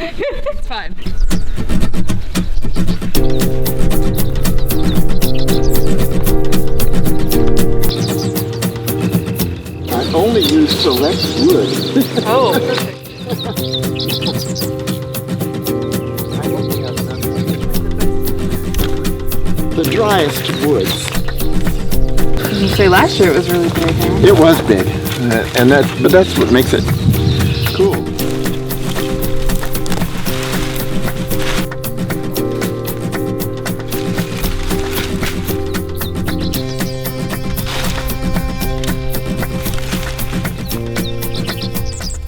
It's fine. I only use select wood. Oh, perfect. The driest woods. Did you say last year it was really big? Huh? It was big, but that's what makes it cool.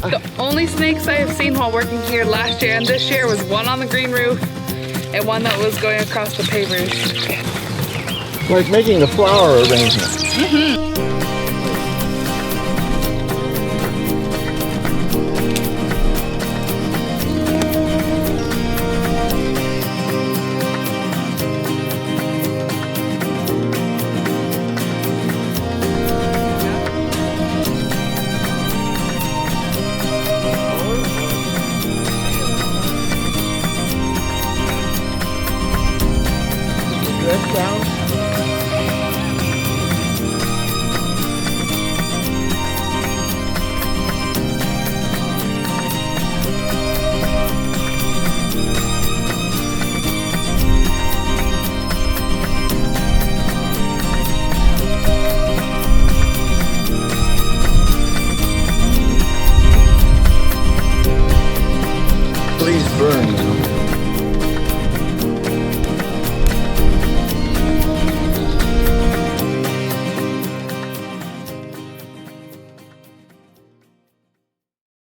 The only snakes I have seen while working here last year and this year was one on the green roof and one that was going across the pavers. Like making the flower arrangement. Mm-hmm.